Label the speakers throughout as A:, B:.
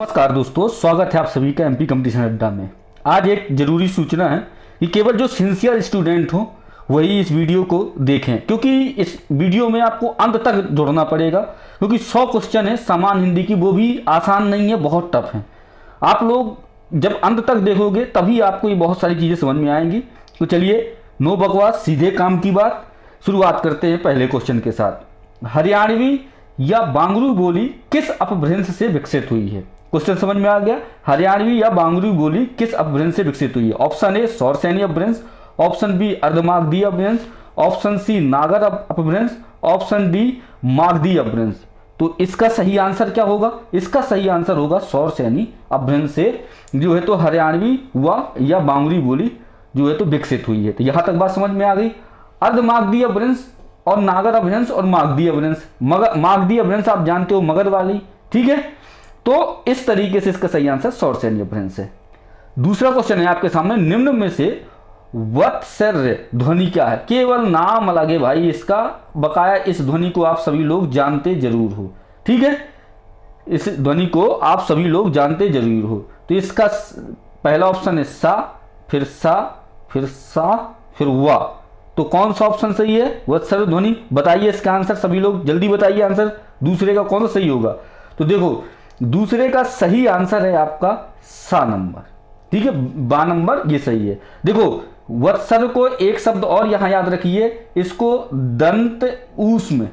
A: नमस्कार दोस्तों, स्वागत है आप सभी का एमपी कंपटीशन अड्डा में। आज एक जरूरी सूचना है कि केवल जो सिंसियर स्टूडेंट हो वही इस वीडियो को देखें, क्योंकि इस वीडियो में आपको अंत तक जुड़ना पड़ेगा, क्योंकि 100 क्वेश्चन है सामान्य हिंदी की, वो भी आसान नहीं है, बहुत टफ है। आप लोग जब अंत तक देखोगे तभी आपको ये बहुत सारी चीज़ें समझ में आएंगी। तो चलिए, नो बकवास, सीधे काम की बात, शुरुआत करते हैं पहले क्वेश्चन के साथ। हरियाणवी या बांगरू बोली किस अपभ्रंश से विकसित हुई है? क्वेश्चन समझ में आ गया। हरियाणवी या बांगरू बोली किस अपभ्रंश से विकसित हुई है? ऑप्शन ए सौरसैनी अपभ्रंश, ऑप्शन बी अर्धमागधी अपभ्रंश, ऑप्शन सी नागर अपभ्रंश, ऑप्शन डी मागधी अपभ्रंश। तो इसका सही आंसर क्या होगा? इसका सही आंसर होगा सौरसैनी अपभ्रंश से जो है तो हरियाणवी या बांगरू बोली जो है तो विकसित हुई है। तो यहां तक बात समझ में आ गई। अर्धमागधी अपभ्रंश और नागर अपभ्रंश और मागधी अपभ्रंश। मागधी अपभ्रंश आप जानते हो, मगध वाली, ठीक है। तो इस तरीके से इसका सही आंसर सौरसैनी अपभ्रंश है। दूसरा क्वेश्चन है आपके सामने, निम्न में से वत्सर्य ध्वनि क्या है? केवल नाम अलग है भाई इसका, बकाया इस ध्वनि को आप सभी लोग जानते जरूर हो, ठीक है। इस ध्वनि को आप सभी लोग जानते जरूर हो। तो इसका पहला ऑप्शन है सा, फिर सा, फिर सा, फिर वा। तो कौन सा ऑप्शन सही है? वत्सर्य ध्वनि। बताइए इसका आंसर, सभी लोग जल्दी बताइए आंसर। दूसरे का कौन सा सही होगा? तो देखो, दूसरे का सही आंसर है आपका सा नंबर, ठीक है, बा नंबर ये सही है। देखो, वत्सर्य को एक शब्द और यहां याद रखिए, इसको दंत ऊष्म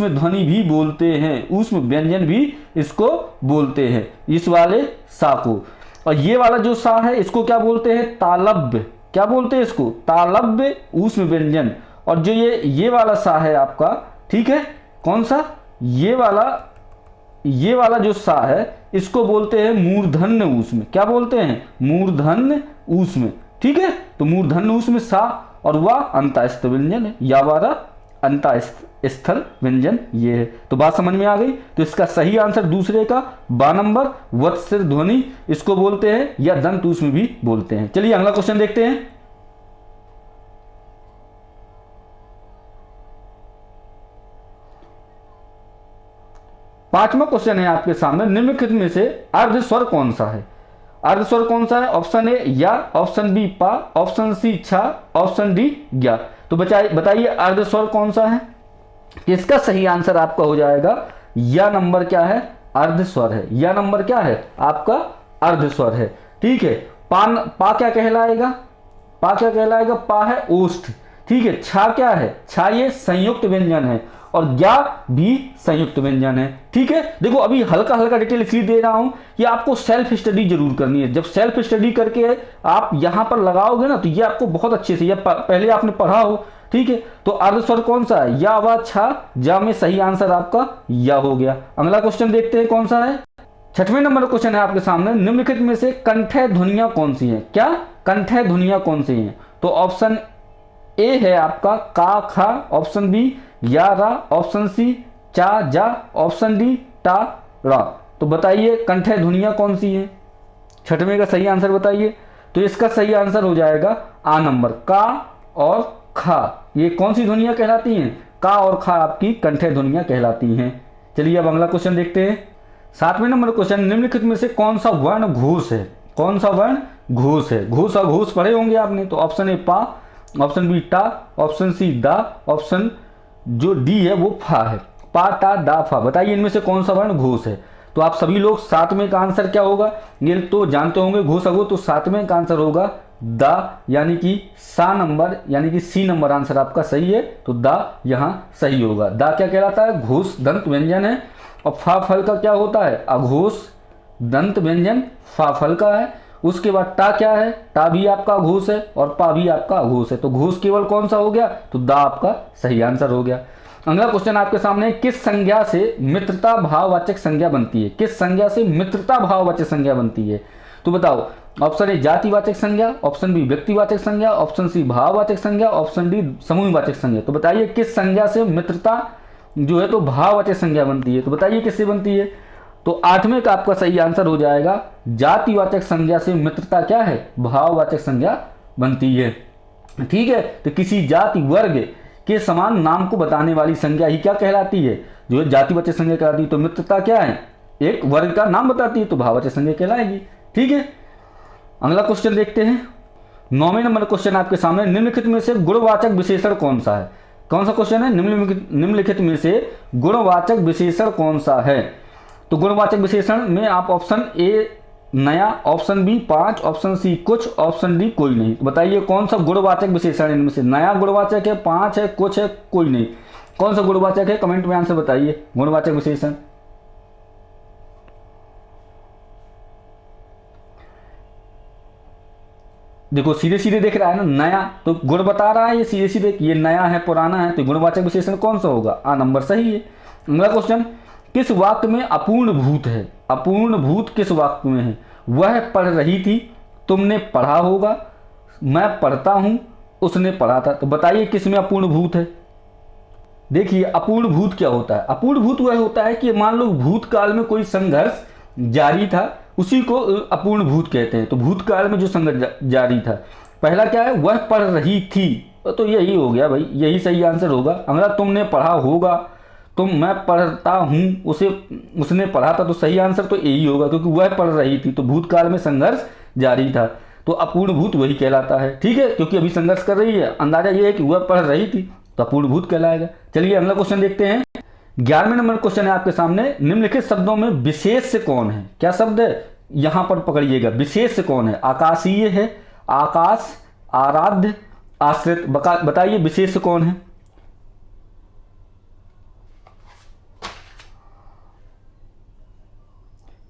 A: ध्वनि भी बोलते हैं, ऊष्म व्यंजन भी इसको बोलते हैं, इस वाले सा को। और ये वाला जो सा है इसको क्या बोलते हैं? तालव्य। क्या बोलते हैं इसको? तालव्य ऊष्म व्यंजन। और जो ये वाला सा है आपका, ठीक है, कौन सा? ये वाला जो सा है इसको बोलते हैं मूर्धन्य ऊष्म। क्या बोलते हैं? मूर्धन्य ऊष्म, ठीक है। तो मूर्धन्य ऊष्म सा, और वह अंतःस्थ व्यंजन है, या वाला अंतःस्थल व्यंजन ये है। तो बात समझ में आ गई। तो इसका सही आंसर दूसरे का बा नंबर, वत्सर्य ध्वनि इसको बोलते हैं, या दंत ऊष्म भी बोलते हैं। चलिए अगला क्वेश्चन देखते हैं। पांचवा क्वेश्चन है आपके सामने, निम्नलिखित में से अर्ध स्वर कौन सा है? अर्ध स्वर कौन सा है? ऑप्शन ए या, ऑप्शन बी पा, ऑप्शन सी छा, ऑप्शन डी ज्ञा। तो बताइए अर्ध स्वर कौन सा है? इसका सही आंसर आपका हो जाएगा या नंबर क्या है? अर्ध स्वर है। या नंबर क्या है आपका? अर्ध स्वर है, ठीक है। पा क्या कहलाएगा? पा क्या कहलाएगा? पा है ओष्ठ, ठीक है। छा क्या है? छा ये संयुक्त व्यंजन है, और ज्ञा भी संयुक्त व्यंजन है, ठीक है। देखो, अभी हल्का हल्का डिटेल इसलिए दे रहा हूं कि आपको सेल्फ स्टडी जरूर करनी है। जब सेल्फ स्टडी करके आप यहां पर लगाओगे ना, तो ये आपको बहुत अच्छे से, पहले आपने पढ़ा हो, ठीक है। तो अर्ध स्वर कौन सा है? या, वा, छा, जा में सही आंसर आपका या हो गया। अगला क्वेश्चन देखते हैं कौन सा है। छठवें नंबर क्वेश्चन है आपके सामने, निम्नलिखित में से कंठय ध्वनियां कौन सी हैं? क्या कंठय ध्वनियां कौन सी हैं? तो ऑप्शन ए है आपका का, खा, ऑप्शन बी या, रा, ऑप्शन सी चा, जा, ऑप्शन डी टा, रा। तो बताइए कंठय ध्वनियां कौन सी हैं? छठवें का सही आंसर बताइए। तो इसका सही आंसर हो जाएगा आ नंबर, का और खा। ये कौन सी ध्वनियां कहलाती हैं? का और खा आपकी कंठय ध्वनियां कहलाती हैं। चलिए अब अगला क्वेश्चन देखते हैं। सातवें नंबर क्वेश्चन, निम्नलिखित में से कौन सा वर्ण घोष है? कौन सा वर्ण घोष है? घोष और घोष पढ़े होंगे आपने। तो ऑप्शन ए पा, ऑप्शन बी टा, ऑप्शन सी दा, ऑप्शन जो डी है वो फा है। पा, टा, दा, फा। बताइए इनमें से कौन सा वर्ण घोष है? तो आप सभी लोग सातवें का आंसर क्या होगा ये तो जानते होंगे, घोष अगो। तो सातवें का आंसर होगा दा, यानी कि सा नंबर, यानी कि सी नंबर आंसर आपका सही है। तो दा यहां सही होगा। दा क्या कहलाता है? घोष दंत व्यंजन है। और फा फल का क्या होता है? अघोष दंत व्यंजन फा फल का है। उसके बाद टा क्या है? टा भी आपका घोष है, और पा भी आपका घोष है। तो घोष केवल कौन सा हो गया? तो दा आपका सही आंसर हो गया। अगला क्वेश्चन आपके सामने, किस संज्ञा से मित्रता भाववाचक संज्ञा बनती है? किस संज्ञा से मित्रता भाववाचक संज्ञा बनती है? तो बताओ, ऑप्शन ए जातिवाचक संज्ञा, ऑप्शन बी व्यक्तिवाचक संज्ञा, ऑप्शन सी भाववाचक संज्ञा, ऑप्शन डी समूहवाचक संज्ञा। तो बताइए किस संज्ञा से मित्रता जो है तो भाववाचक संज्ञा बनती है? तो बताइए किससे बनती है? तो आठवें का आपका सही आंसर हो जाएगा जातिवाचक संज्ञा से मित्रता क्या है? भाववाचक संज्ञा बनती है, ठीक है। तो किसी जाति वर्ग के समान नाम को बताने वाली संज्ञा ही क्या कहलाती है? जो है जातिवाचक संज्ञा कहलाती है। तो मित्रता क्या है? एक वर्ग का नाम बताती है तो भाववाचक संज्ञा कहलाएगी। ठीक है, अगला क्वेश्चन देखते हैं। 9वें नंबर क्वेश्चन आपके सामने, निम्नलिखित में से गुणवाचक विशेषण कौन सा है? कौन सा क्वेश्चन है? निम्नलिखित में से गुणवाचक विशेषण कौन सा है? तो गुणवाचक विशेषण में आप ऑप्शन ए नया, ऑप्शन बी 5, ऑप्शन सी कुछ, ऑप्शन डी कोई नहीं। तो बताइए कौन सा गुणवाचक विशेषण इनमें से नया गुणवाचक है, 5 है, कुछ है, कोई नहीं? कौन सा गुणवाचक है? कमेंट में आंसर बताइए। गुणवाचक विशेषण देखो सीधे सीधे देख रहा है ना, नया तो गुण बता रहा है ये सीधे सीधे, ये नया है पुराना है, तो गुणवाचक विशेषण कौन सा होगा? आ नंबर सही है। अगला क्वेश्चन, किस वाक्य में अपूर्ण भूत है? अपूर्ण भूत किस वाक्य में है? वह पढ़ रही थी, तुमने पढ़ा होगा, मैं पढ़ता हूं, उसने पढ़ा था। तो बताइए किस में अपूर्ण भूत है? देखिए अपूर्ण भूत क्या होता है? अपूर्ण भूत वह होता है कि मान लो भूतकाल में कोई संघर्ष जारी था, उसी को अपूर्ण भूत कहते हैं। तो भूतकाल में जो संघर्ष जारी था, पहला क्या है? वह पढ़ रही थी, तो यही हो गया भाई, यही सही आंसर होगा। अगला तुमने पढ़ा होगा, मैं पढ़ता हूं, उसने पढ़ा था, तो सही आंसर तो यही होगा, क्योंकि वह पढ़ रही थी तो भूतकाल में संघर्ष जारी था, तो अपूर्ण भूत वही कहलाता है। ठीक है, क्योंकि अभी संघर्ष कर रही है, अंदाजा ये है कि वह पढ़ रही थी, तो अपूर्ण भूत कहलाएगा। चलिए अगला क्वेश्चन देखते हैं। 11वें नंबर क्वेश्चन है आपके सामने, निम्नलिखित शब्दों में विशेष से कौन है? क्या शब्द है? यहां पर पकड़िएगा, विशेष से कौन है? आकाशीय है, आकाश, आराध्य, आश्रित। बताइए विशेष से कौन है?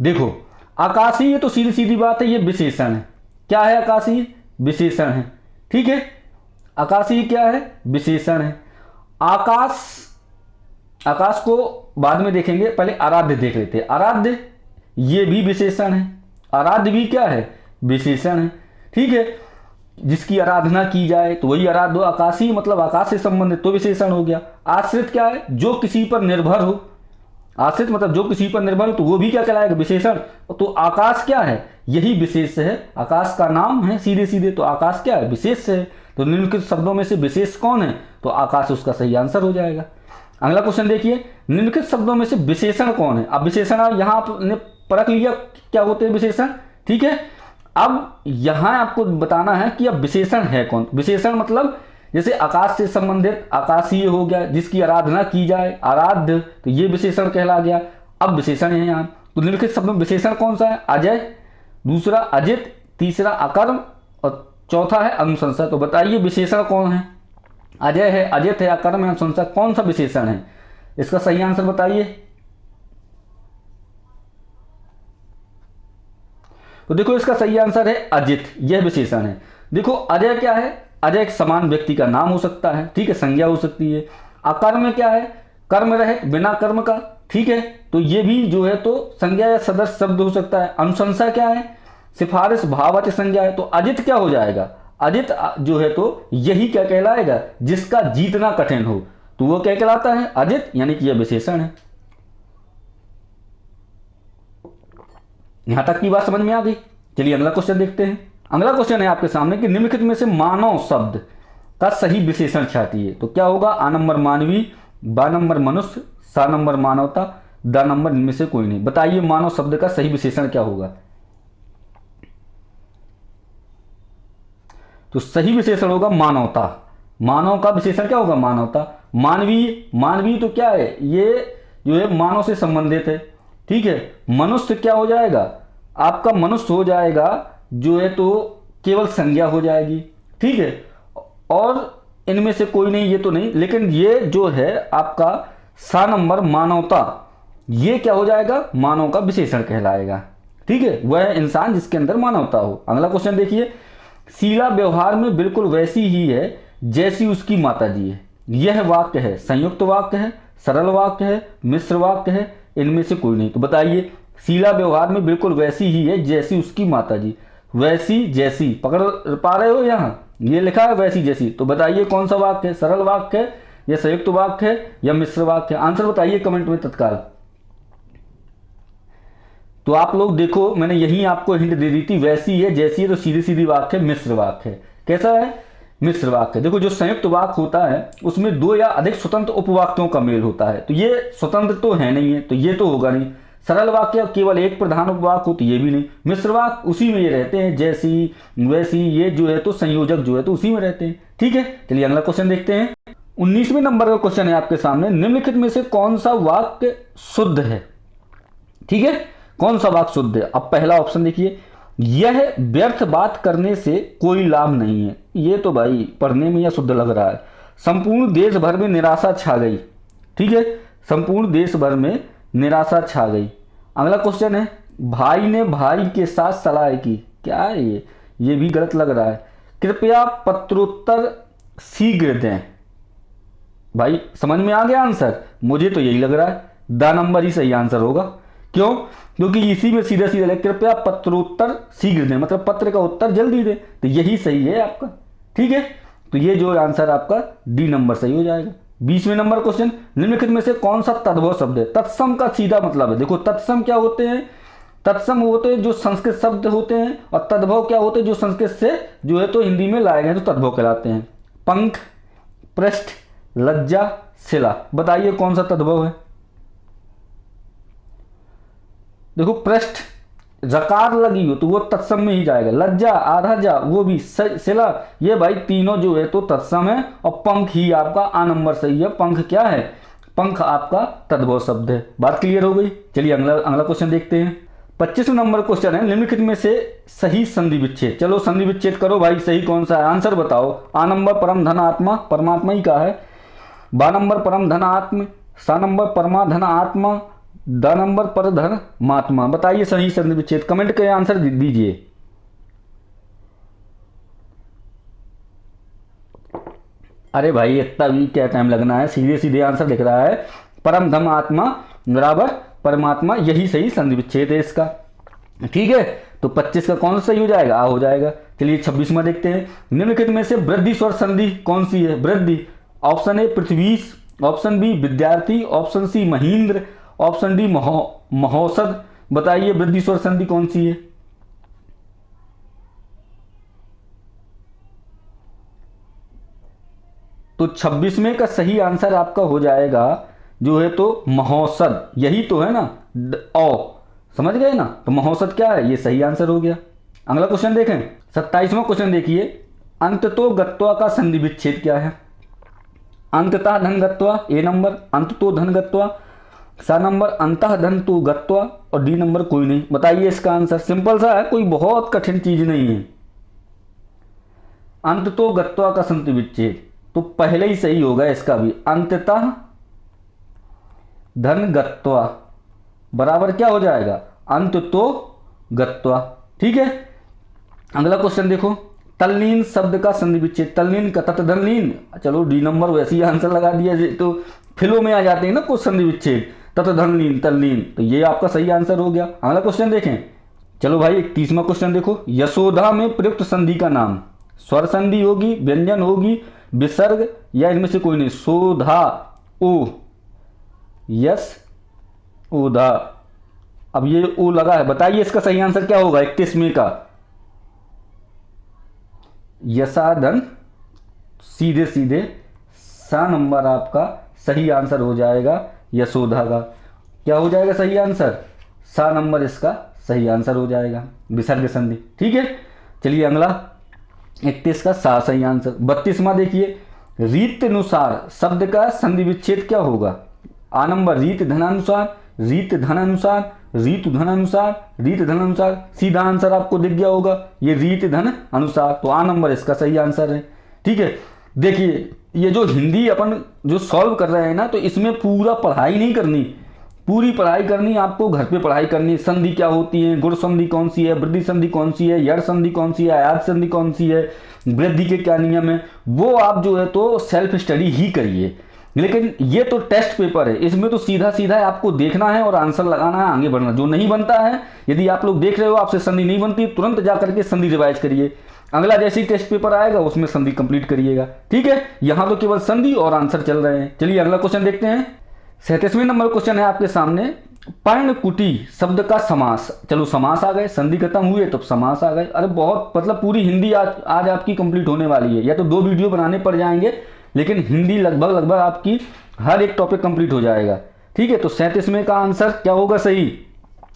A: देखो आकाशीय तो सीधी सीधी बात है, ये विशेषण है। क्या है? आकाशीय विशेषण है। ठीक है, आकाशीय क्या है? विशेषण है। आकाश, आकाश को बाद में देखेंगे, पहले आराध्य देख लेते हैं। आराध्य ये भी विशेषण है, आराध्य भी क्या है? विशेषण है। ठीक है, जिसकी आराधना की जाए तो वही आराध्य हो। आकाशीय मतलब आकाश से संबंधित, तो विशेषण हो गया। आश्रित क्या है? जो किसी पर निर्भर हो। आश्रित मतलब जो किसी पर निर्भर हो, तो वो भी क्या कहलाएगा? विशेषण। तो आकाश क्या है? यही विशेष है, आकाश का नाम है सीधे सीधे, तो आकाश क्या है? विशेष है। तो निम्नलिखित शब्दों में से विशेष कौन है? तो आकाश उसका सही आंसर हो जाएगा। अगला क्वेश्चन देखिए, निम्नलिखित शब्दों में से विशेषण कौन है? अब विशेषण यहां आपने परख लिया क्या होते हैं विशेषण। ठीक है, अब यहां आपको बताना है कि अब विशेषण है कौन। विशेषण मतलब जैसे आकाश से संबंधित आकाशीय हो गया, जिसकी आराधना की जाए आराध्य, तो ये विशेषण कहला गया। अब विशेषण है यहाँ, तो निम्नलिखित शब्दों में विशेषण कौन सा है? अजय, दूसरा अजित, तीसरा अकर्म और चौथा है अनुशंसा। तो बताइए विशेषण कौन है? अजय है, अजित है, अकर्म है, अनुशंसा, कौन सा विशेषण है? इसका सही आंसर बताइए। तो देखो इसका सही आंसर है अजित, यह विशेषण है। देखो अजय क्या है? अजय एक समान व्यक्ति का नाम हो सकता है, ठीक है, संज्ञा हो सकती है। अकर्म क्या है? कर्म रहित, बिना कर्म का, ठीक है, तो ये भी जो है तो संज्ञा या सदस्य शब्द हो सकता है। अनुशंसा क्या है? सिफारिश, भाववाचक संज्ञा है। तो अजित क्या हो जाएगा? अजित जो है तो यही क्या कहलाएगा? जिसका जीतना कठिन हो, तो वो क्या कहलाता है? अजित, यानी कि यह विशेषण है। यहां तक की बात समझ में आ गई। चलिए अगला क्वेश्चन देखते हैं। अगला क्वेश्चन है आपके सामने कि निम्नलिखित में से मानव शब्द का सही विशेषण चाहिए। तो क्या होगा? आ नंबर मानवीय, बा नंबर मनुष्य, सा नंबर मानवता, दा नंबर इनमें से कोई नहीं। बताइए मानव शब्द का सही विशेषण क्या होगा? तो सही विशेषण होगा मानवता। मानव का विशेषण क्या होगा? मानवता। मानवीय, मानवीय तो क्या है? ये जो है मानव से संबंधित है, ठीक है। मनुष्य क्या हो जाएगा? आपका मनुष्य हो जाएगा जो है तो केवल संज्ञा हो जाएगी, ठीक है। और इनमें से कोई नहीं, ये तो नहीं, लेकिन ये जो है आपका सा नंबर मानवता, ये क्या हो जाएगा? मानव का विशेषण कहलाएगा, ठीक है। वह इंसान जिसके अंदर मानवता हो। अगला क्वेश्चन देखिए, शीला व्यवहार में बिल्कुल वैसी ही है जैसी उसकी माता जी है। यह वाक्य है संयुक्त वाक्य है, सरल वाक्य है, मिश्र वाक्य है, इनमें से कोई नहीं। तो बताइए शीला व्यवहार में बिल्कुल वैसी ही है जैसी उसकी माता जी। वैसी जैसी पकड़ पा रहे हो? यहाँ ये लिखा है वैसी जैसी। तो बताइए कौन सा वाक्य है? सरल वाक्य है या संयुक्त वाक्य है या मिश्र वाक्य है? आंसर बताइए कमेंट में तत्काल। तो आप लोग देखो, मैंने यही आपको हिंट दे दी थी, वैसी है जैसी है, तो सीधी सीधी वाक्य है, मिश्र वाक्य है। कैसा है? मिश्र वाक्य। देखो जो संयुक्त वाक्य होता है उसमें दो या अधिक स्वतंत्र उपवाक्यों का मेल होता है, तो ये स्वतंत्र तो है नहीं है, तो ये तो होगा नहीं। सरल वाक्य केवल एक प्रधान उपवाक हो तो ये भी नहीं, मिश्र वाक्य उसी में ये रहते हैं, जैसी वैसी, ये जो है तो संयोजक जो है तो उसी में रहते हैं। ठीक है, चलिए अगला क्वेश्चन देखते हैं। 19वें नंबर का क्वेश्चन है आपके सामने, निम्नलिखित में से कौन सा वाक्य शुद्ध है। ठीक है, कौन सा वाक्य शुद्ध है। अब पहला ऑप्शन देखिए, यह व्यर्थ बात करने से कोई लाभ नहीं है। ये तो भाई पढ़ने में यह शुद्ध लग रहा है। संपूर्ण देश भर में निराशा छा गई। ठीक है, संपूर्ण देश भर में निराशा छा गई। अगला क्वेश्चन है, भाई ने भाई के साथ सलाह की। क्या है ये भी गलत लग रहा है। कृपया पत्रोत्तर शीघ्र दें। भाई समझ में आ गया आंसर, मुझे तो यही लग रहा है, द नंबर ही सही आंसर होगा। क्यों, क्योंकि इसी में सीधा सीधा कृपया पत्रोत्तर शीघ्र दें, मतलब पत्र का उत्तर जल्दी दें, तो यही सही है आपका। ठीक है, तो ये जो आंसर आपका डी नंबर सही हो जाएगा। 20वें नंबर क्वेश्चन, निम्नलिखित में से कौन सा तद्भव शब्द है। तत्सम का सीधा मतलब है, देखो तत्सम क्या होते हैं, तत्सम होते हैं जो संस्कृत शब्द होते हैं, और तद्भव क्या होते हैं जो संस्कृत से जो है तो हिंदी में लाए गए तो तद्भव कहलाते हैं। पंख, पृष्ठ, लज्जा, शिला, बताइए कौन सा तद्भव है। देखो पृष्ठ जकार लगी हो तो वो तत्सम में ही जाएगा, लज्जा आधा जा वो भी, शिला ये भाई तीनों जो है तो तत्सम है, और पंख ही आपका आ नंबर सही है। पंख क्या है, पंख आपका तद्भव शब्द है। बात क्लियर हो गई। चलिए अगला क्वेश्चन देखते हैं। 25वें नंबर क्वेश्चन है, निम्नलिखित में से सही संधि विच्छेद। चलो संधि विच्छेद करो भाई, सही कौन सा है, आंसर बताओ। आ नंबर परम धन आत्मा, परमात्मा ही का है। बा नंबर परम धन आत्म, सा नंबर परमा धन आत्मा, द नंबर पर धन महात्मा। बताइए सही संधि विच्छेद, कमेंट के आंसर दीजिए। अरे भाई इतना भी क्या टाइम लगना है, सीधे सीधे आंसर लिख रहा है, परम धम आत्मा बराबर परमात्मा, यही सही संधि विच्छेद है इसका। ठीक है, तो 25 का कौन सा सही हो जाएगा, आ हो जाएगा। चलिए 26वां देखते हैं। निम्नलिखित में से वृद्धि स्वर संधि कौन सी है। वृद्धि, ऑप्शन ए पृथ्वीश, ऑप्शन बी विद्यार्थी, ऑप्शन सी महेंद्र, ऑप्शन डी महोषध। बताइए वृद्धि स्वर संधि कौन सी है। तो 26वें का सही आंसर आपका हो जाएगा जो है तो महोषध, यही तो है ना, ओ समझ गए ना, तो महोषध क्या है, ये सही आंसर हो गया। अगला क्वेश्चन देखें, 27वां क्वेश्चन देखिए, अंततो गत्वा का संधि विच्छेद क्या है। अंततः धन गत्वा ए नंबर, अंततो धन गत्वा, सा नंबर अंतः धन तो गत्वा, और डी नंबर कोई नहीं। बताइए इसका आंसर, सिंपल सा है, कोई बहुत कठिन चीज नहीं है। अंततो गत्वा का संधि विच्छेद तो पहले ही सही होगा इसका भी, अंततः धन गत्वा बराबर क्या हो जाएगा, अंततो गत्वा। ठीक है, अगला क्वेश्चन देखो, तल्लीन शब्द का संधि विच्छेद। तल्लीन का तत्धनलीन, चलो डी नंबर वैसे ही आंसर लगा दिया, तो फिलो में आ जाते हैं ना कुछ संधि विच्छेद, तत्धनलीन तल्लीन, तो ये आपका सही आंसर हो गया। अगला क्वेश्चन देखें, चलो भाई 31वां क्वेश्चन देखो, यशोदा में प्रयुक्त संधि का नाम। स्वर संधि होगी, व्यंजन होगी, विसर्ग, या इनमें से कोई नहीं। सोधा ओ, यस ओधा, अब ये ओ लगा है, बताइए इसका सही आंसर क्या होगा 31वें का। यशाधन, सीधे सीधे सा नंबर आपका सही आंसर हो जाएगा यशोधा का। क्या हो जाएगा सही आंसर, सा नंबर इसका सही आंसर हो जाएगा, विसर्ग संधि। ठीक है, चलिए अगला 31 का सा सही आंसर। 32वां देखिए, रीत अनुसार शब्द का संधि विच्छेद क्या होगा। आ नंबर रीत धनानुसार, रीत धन अनुसार, रीत धन अनुसार, रीत धन अनुसार। सीधा आंसर आपको दिख गया होगा, ये रीत धन अनुसार, तो आ नंबर इसका सही आंसर है। ठीक है, देखिए ये जो हिंदी अपन जो सॉल्व कर रहे हैं ना, तो इसमें पूरा पढ़ाई नहीं करनी, पूरी पढ़ाई करनी आपको, घर पे पढ़ाई करनी। संधि क्या होती है, गुण संधि कौन सी है, वृद्धि संधि कौन सी है, यड़ संधि कौन सी है, आयात संधि कौन सी है, वृद्धि के क्या नियम है, वो आप जो है तो सेल्फ स्टडी ही करिए। लेकिन ये तो टेस्ट पेपर है, इसमें तो सीधा सीधा आपको देखना है और आंसर लगाना है, आगे बढ़ना। जो नहीं बनता है, यदि आप लोग देख रहे हो आपसे संधि नहीं बनती, तुरंत जा करके संधि रिवाइज करिए। अगला जैसे ही टेस्ट पेपर आएगा उसमें संधि कंप्लीट करिएगा। ठीक है, यहां तो केवल संधि और आंसर चल रहे हैं। चलिए अगला क्वेश्चन देखते हैं। 37वें नंबर क्वेश्चन है आपके सामने, पर्णकुटी शब्द का समास। चलो समास आ गए, संधि खत्म हुए तो समास आ गए। अरे बहुत मतलब पूरी हिंदी आज आपकी कंप्लीट होने वाली है, या तो 2 वीडियो बनाने पड़ जाएंगे, लेकिन हिंदी लगभग आपकी हर एक टॉपिक कंप्लीट हो जाएगा। ठीक है, तो 37वें का आंसर क्या होगा सही,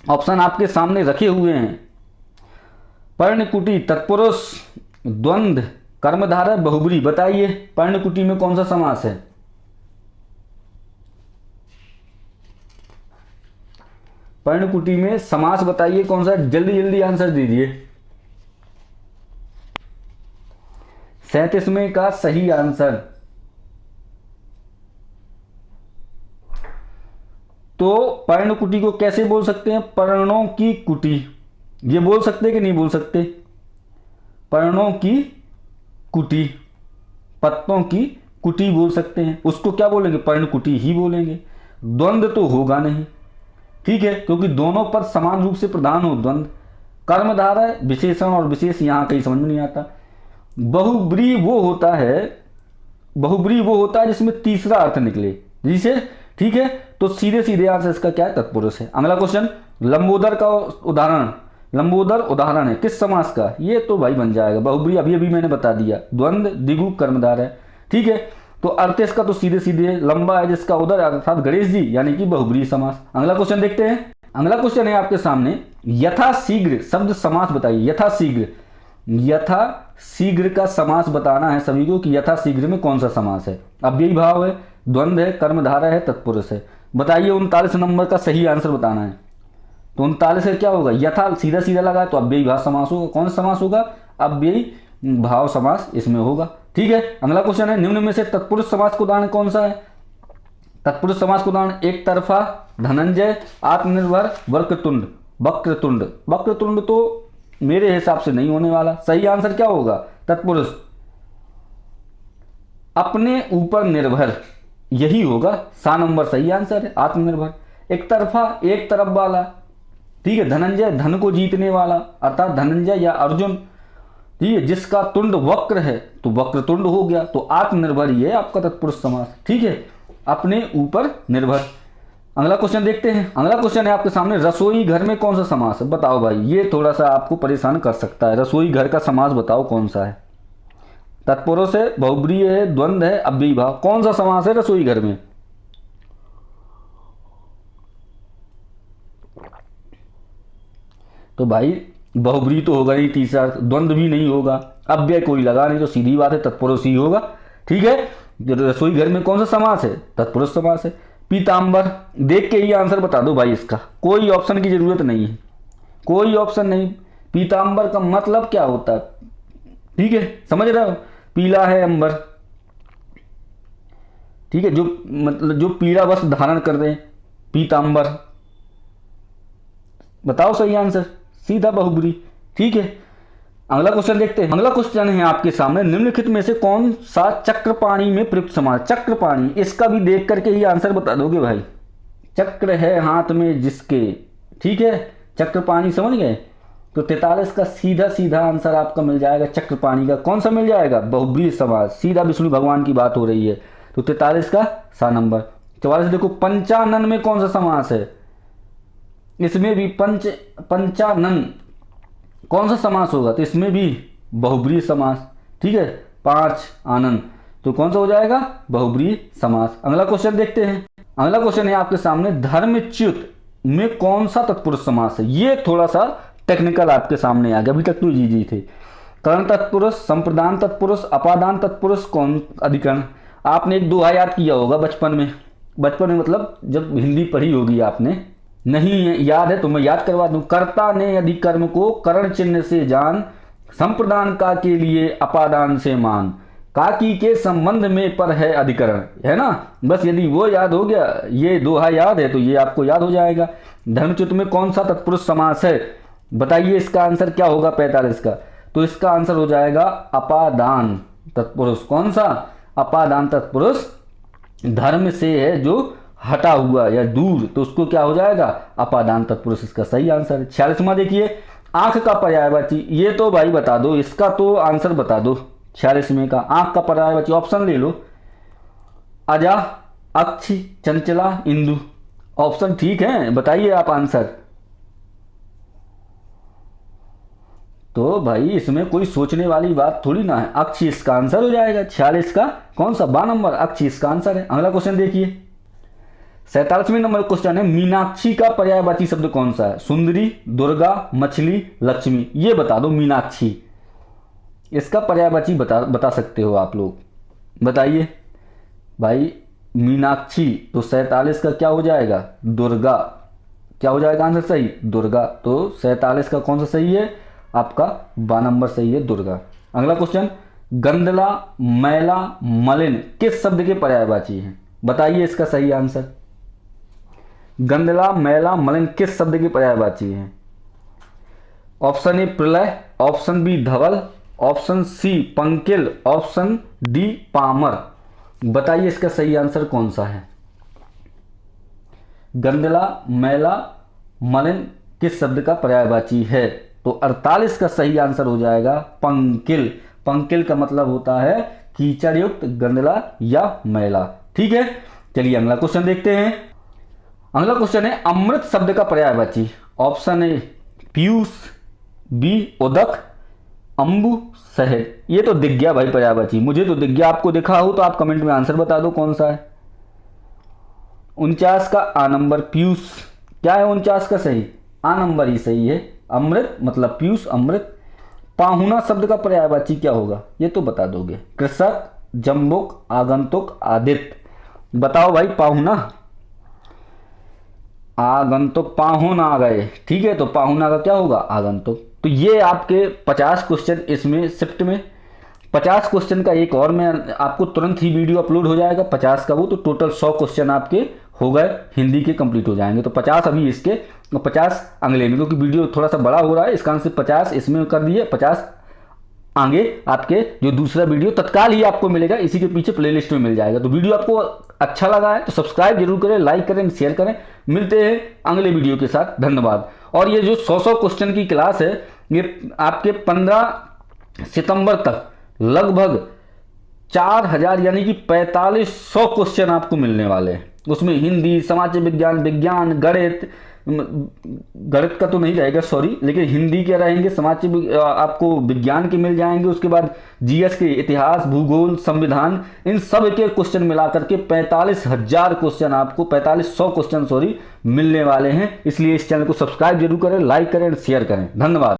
A: ऑप्शन आपके सामने रखे हुए हैं। पर्णकुटी, तत्पुरुष, द्वंद्व, कर्मधारय, बहुब्री। बताइए पर्णकुटी में कौन सा समास है? पर्णकुटी में समास बताइए कौन सा, जल्दी जल्दी आंसर दीजिए। 37वें का सही आंसर। तो पर्णकुटी को कैसे बोल सकते हैं? पर्णों की कुटी। ये बोल सकते कि नहीं बोल सकते? पर्णों की कुटी, पत्तों की कुटी बोल सकते हैं। उसको क्या बोलेंगे? पर्णकुटी ही बोलेंगे। द्वंद्व तो होगा नहीं, ठीक है, क्योंकि दोनों पद समान रूप से प्रधान हो। द्वंद्व, कर्मधारय, विशेषण और विशेष यहां कहीं समझ में नहीं आता। बहुब्री वो होता है जिसमें तीसरा अर्थ निकले, जिसे, ठीक है, तो सीधे सीधे आंसर इसका क्या है? तत्पुरुष है। अगला क्वेश्चन, लंबोदर का उदाहरण। लंबोदर उदाहरण है किस समास का? ये तो भाई बन जाएगा बहुब्री, अभी अभी मैंने बता दिया, द्वंद्व, द्विगु, कर्मधारय, ठीक है। तो अर्थ इसका तो सीधे सीधे लंबा है जिसका उदर अर्थात गणेश जी, यानी कि बहुब्री समास। अगला क्वेश्चन देखते हैं। अगला क्वेश्चन है आपके सामने, यथाशीघ्र शब्द समास बताइए। यथाशीघ्र, यथाशीघ्र का समास बताना है सभी को कि यथाशीघ्र में कौन सा समास है। अव्ययी भाव है, द्वंद्व है, कर्मधारय है, तत्पुरुष है। बताइए 39 नंबर का सही आंसर बताना है। तो 39 से क्या होगा? यथा सीधा सीधा लगा तो अव्ययी भाव समास होगा। कौन सा समास होगा? अव्ययी भाव समास इसमें होगा, ठीक है। अगला क्वेश्चन है, निम्न में से तत्पुरुष समास का उदाहरण कौन सा है? तत्पुरुष समास का उदाहरण, एक तरफा, धनंजय, आत्मनिर्भर, वक्रतुंड। वक्रतुंड, वक्रतुंड तो मेरे हिसाब से नहीं होने वाला। सही आंसर क्या होगा? तत्पुरुष अपने ऊपर निर्भर, यही होगा। 7 नंबर सही आंसर है, आत्मनिर्भर। एक तरफा, एक तरफ वाला, ठीक है। धनंजय, धन को जीतने वाला, अर्थात धनंजय या अर्जुन, ठीक है, जिसका तुंड वक्र है तो वक्रतुंड हो गया। तो आत्मनिर्भर ये है आपका तत्पुरुष समास, ठीक है, अपने ऊपर निर्भर। अगला क्वेश्चन देखते हैं। अगला क्वेश्चन है आपके सामने, रसोई घर में कौन सा समास है? बताओ भाई, ये थोड़ा सा आपको परेशान कर सकता है। रसोई घर का समास बताओ कौन सा है? तत्पुरुष है, बहुब्री है, द्वंद्व है, अव्ययी भाव। कौन सा समास है रसोई घर में? तो भाई बहुब्री तो होगा नहीं, तीसरा द्वंद्व भी नहीं होगा, अव्यय कोई लगा नहीं, तो सीधी बात है तत्पुरुष ही होगा, ठीक है। रसोई घर में कौन सा समास है? तत्पुरुष समास है। पीतांबर, देख के ही आंसर बता दो भाई, इसका कोई ऑप्शन की जरूरत नहीं है, कोई ऑप्शन नहीं। पीतांबर का मतलब क्या होता है? ठीक है, समझ रहे हो? पीला है अंबर, ठीक है, जो मतलब जो पीला वस्त्र धारण कर रहे हैं, पीतांबर। बताओ सही आंसर, सीधा बहुब्री, ठीक है। अगला क्वेश्चन देखते हैं। अगला क्वेश्चन है आपके सामने, निम्नलिखित में से कौन सा चक्रपाणी में प्रयुक्त समास? चक्रपाणी, इसका भी देख करके ही आंसर बता दोगे भाई। चक्र है हाथ में जिसके, ठीक है, चक्रपाणी, समझ गए? तो 43 का सीधा सीधा आंसर आपका मिल जाएगा चक्रपाणी का। कौन सा मिल जाएगा? बहुब्री समास, सीधा विष्णु भगवान की बात हो रही है, तो 43 का 7 नंबर। 44 देखो, पंचानन में कौन सा समास है? इसमें भी पंचानन कौन सा समास होगा? तो इसमें भी बहुब्री समास, ठीक है, 5 आनंद, तो कौन सा हो जाएगा? बहुब्री समास। अगला क्वेश्चन देखते हैं। अगला क्वेश्चन है आपके सामने, धर्मच्युत में कौन सा तत्पुरुष समास है? ये थोड़ा सा टेक्निकल आपके सामने आ गया, अभी तक तो जी थे। कर्ण तत्पुरुष, संप्रदान तत्पुरुष, अपादान तत्पुरुष, कौन अधिकरण? आपने एक दोहा याद किया होगा बचपन में, मतलब जब हिंदी पढ़ी होगी आपने, नहीं याद है तो मैं याद करवा दूं। कर्ता ने यदि कर्म को करण चिन्ह से जान, संप्रदान का के लिए अपादान से मान, काकी के संबंध में पर है अधिकरण, है ना। बस यदि वो याद हो गया, ये दोहा याद है, तो ये आपको याद हो जाएगा। धर्मच्युत में कौन सा तत्पुरुष समास है? बताइए इसका आंसर क्या होगा 45 का? तो इसका आंसर हो जाएगा अपादान तत्पुरुष। कौन सा? अपादान तत्पुरुष। धर्म से है जो हटा हुआ या दूर, तो उसको क्या हो जाएगा? अपादान तत्पुरुष, इसका सही आंसर है। 46वां देखिए, आंख का पर्यायवाची, ये तो भाई बता दो, इसका तो आंसर बता दो। 46वें का आंख का पर्यायवाची ऑप्शन ले लो, अजा, अक्षी, चंचला, इंदु। ऑप्शन ठीक है, बताइए आप आंसर। तो भाई इसमें कोई सोचने वाली बात थोड़ी ना है, अक्षी इसका आंसर हो जाएगा। 46 का कौन सा? 12 नंबर, अक्षी इसका आंसर है। अगला क्वेश्चन देखिए, 47वें नंबर क्वेश्चन है, मीनाक्षी का पर्यायवाची शब्द कौन सा है? सुंदरी, दुर्गा, मछली, लक्ष्मी। ये बता दो मीनाक्षी, इसका पर्यायवाची बता सकते हो आप लोग, बताइए भाई। मीनाक्षी तो 47 का क्या हो जाएगा? दुर्गा। क्या हो जाएगा आंसर सही? दुर्गा। तो 47 का कौन सा सही है? आपका 12 नंबर सही है, दुर्गा। अगला क्वेश्चन, गंदला, मैला, मलिन किस शब्द के पर्यायवाची हैं? बताइए इसका सही आंसर। गंदला, मैला, मलिन किस शब्द के पर्यायवाची हैं? ऑप्शन ए प्रलय, ऑप्शन बी धवल, ऑप्शन सी पंकिल, ऑप्शन डी पामर। बताइए इसका सही आंसर कौन सा है? गंदला, मैला, मलिन किस शब्द का पर्यायवाची है? तो 48 का सही आंसर हो जाएगा पंकिल। पंकिल का मतलब होता है कीचड़ युक्त, गंदला या मैला। ठीक है, चलिए अगला क्वेश्चन देखते हैं। अगला क्वेश्चन है, अमृत शब्द का पर्यायवाची। ऑप्शन ए पीयूष, बी उदक, अंबु, शहद। ये तो दिख गया भाई पर्यायवाची, मुझे तो दिख गया, आपको दिखा हो तो आप कमेंट में आंसर बता दो कौन सा है। 49 का आ नंबर पीयूष। क्या है 49 का सही? आ नंबर ही सही है। अमृत मतलब पीयूष, अमृत। पाहुना शब्द का पर्यायवाची क्या होगा? ये तो बता दोगे। कृषक, जम्बुक, आगंतुक, आदित्य। बताओ भाई पाहुना। आगंतुक, पाहुना आ गए। ठीक है, तो पाहुना का क्या होगा? आगंतुक। तो ये आपके 50 क्वेश्चन इसमें शिफ्ट में। 50 क्वेश्चन का एक और में आपको तुरंत ही वीडियो अपलोड हो जाएगा 50 का वो, तो टोटल 100 क्वेश्चन आपके हो गए, हिंदी के कंप्लीट हो जाएंगे। तो 50 अभी इसके और 50 अगले में, क्योंकि वीडियो थोड़ा सा बड़ा हो रहा है इस कारण से 50 इसमें कर दिए, 50 आगे आपके जो दूसरा वीडियो तत्काल ही आपको मिलेगा, इसी के पीछे प्लेलिस्ट में मिल जाएगा। तो वीडियो आपको अच्छा लगा है तो सब्सक्राइब जरूर करें, लाइक करें, शेयर करें। मिलते हैं अगले वीडियो के साथ, धन्यवाद। और ये जो 100 क्वेश्चन की क्लास है ये आपके 15 सितंबर तक लगभग 4000 यानी कि 4500 क्वेश्चन आपको मिलने वाले हैं। उसमें हिंदी, समाज विज्ञान, विज्ञान, गणित, गणित का तो नहीं रहेगा सॉरी, लेकिन हिंदी के रहेंगे, समाज आपको विज्ञान के मिल जाएंगे, उसके बाद जीएस के, इतिहास, भूगोल, संविधान, इन सब के क्वेश्चन मिलाकर के 45,000 क्वेश्चन आपको 4500 क्वेश्चन सॉरी मिलने वाले हैं। इसलिए इस चैनल को सब्सक्राइब जरूर करें, लाइक करें, शेयर करें। धन्यवाद।